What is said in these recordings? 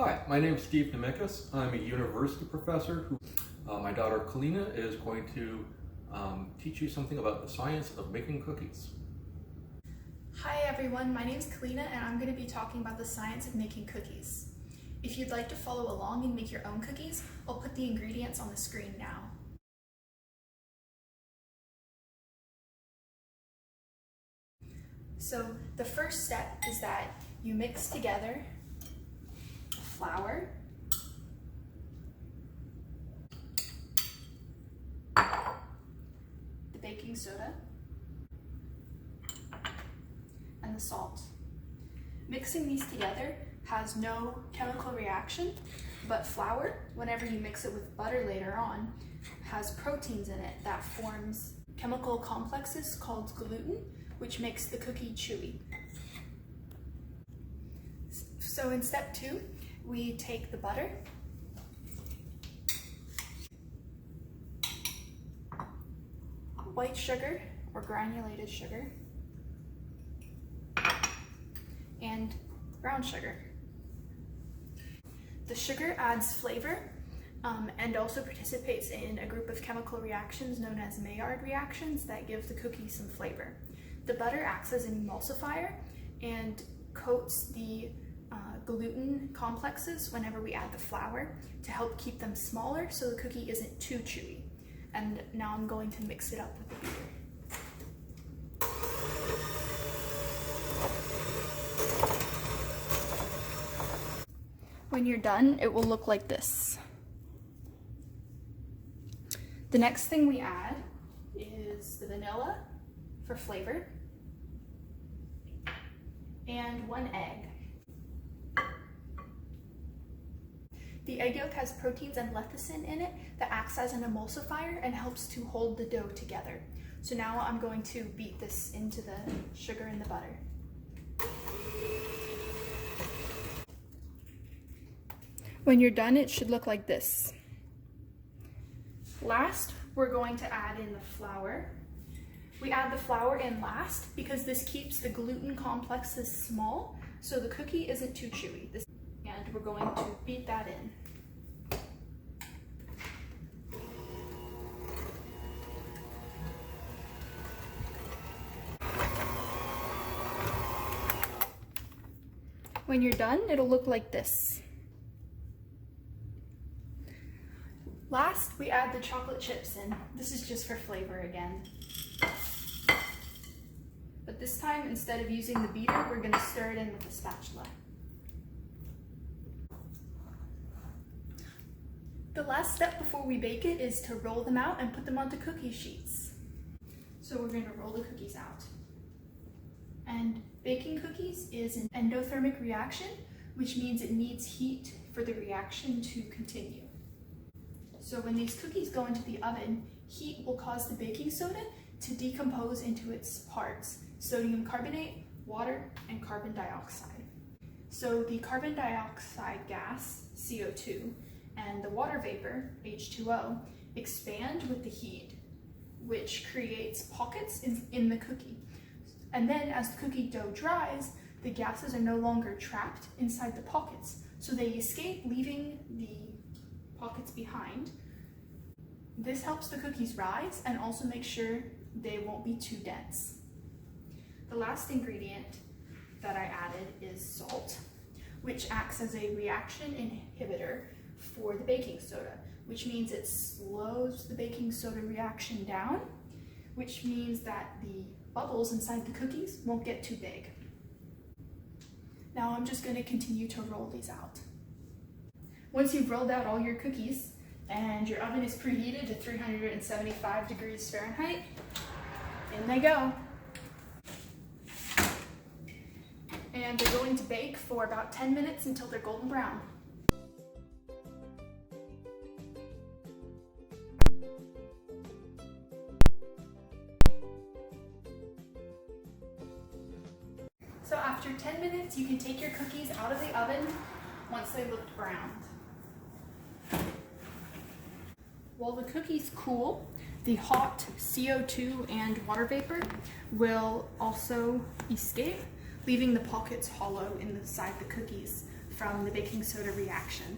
Hi, my name is Steve Nemekis. I'm a university professor. My daughter Kalina is going to teach you something about the science of making cookies. Hi everyone, my name is Kalina and I'm going to be talking about the science of making cookies. If you'd like to follow along and make your own cookies, I'll put the ingredients on the screen now. So the first step is that you mix together flour, the baking soda, and the salt. Mixing these together has no chemical reaction, but flour, whenever you mix it with butter later on, has proteins in it that forms chemical complexes called gluten, which makes the cookie chewy. So in step 2, we take the butter, white sugar or granulated sugar, and brown sugar. The sugar adds flavor and also participates in a group of chemical reactions known as Maillard reactions that give the cookie some flavor. The butter acts as an emulsifier and coats the gluten complexes whenever we add the flour to help keep them smaller so the cookie isn't too chewy. And now I'm going to mix it up with the beater. When you're done, it will look like this. The next thing we add is the vanilla for flavor and 1 egg. The egg yolk has proteins and lecithin in it that acts as an emulsifier and helps to hold the dough together. So now I'm going to beat this into the sugar and the butter. When you're done, it should look like this. Last, we're going to add in the flour. We add the flour in last because this keeps the gluten complexes small so the cookie isn't too chewy. And we're going to beat that in. When you're done, it'll look like this. Last, we add the chocolate chips in. This is just for flavor again. But this time, instead of using the beater, we're going to stir it in with a spatula. The last step before we bake it is to roll them out and put them onto cookie sheets. So we're going to roll the cookies out. And baking cookies is an endothermic reaction, which means it needs heat for the reaction to continue. So when these cookies go into the oven, heat will cause the baking soda to decompose into its parts: sodium carbonate, water, and carbon dioxide. So the carbon dioxide gas, CO2, and the water vapor, H2O, expand with the heat, which creates pockets in the cookie. And then as the cookie dough dries, the gases are no longer trapped inside the pockets, so they escape, leaving the pockets behind. This helps the cookies rise and also make sure they won't be too dense. The last ingredient that I added is salt, which acts as a reaction inhibitor for the baking soda, which means it slows the baking soda reaction down, which means that the bubbles inside the cookies won't get too big. Now I'm just going to continue to roll these out. Once you've rolled out all your cookies and your oven is preheated to 375 degrees Fahrenheit, in they go. And they're going to bake for about 10 minutes until they're golden brown. So after 10 minutes, you can take your cookies out of the oven once they looked browned. While the cookies cool, the hot CO2 and water vapor will also escape, leaving the pockets hollow inside the cookies, from the baking soda reaction.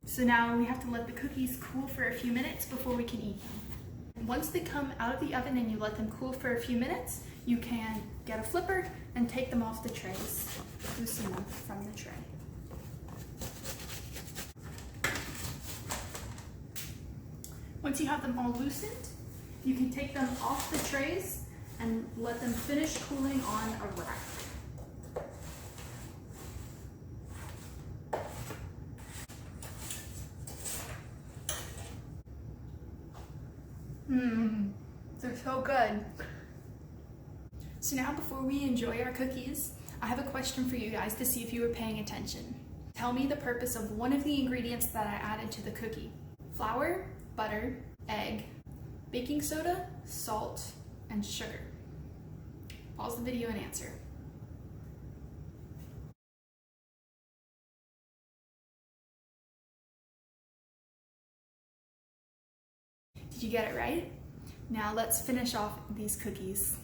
So now we have to let the cookies cool for a few minutes before we can eat them. And once they come out of the oven and you let them cool for a few minutes, you can get a flipper and take them off the trays, loosen them from the tray. Once you have them all loosened, you can take them off the trays and let them finish cooling on a rack. They're so good. So now before we enjoy our cookies, I have a question for you guys to see if you were paying attention. Tell me the purpose of one of the ingredients that I added to the cookie. Flour, butter, egg, baking soda, salt, and sugar. Pause the video and answer. Did you get it right? Now let's finish off these cookies.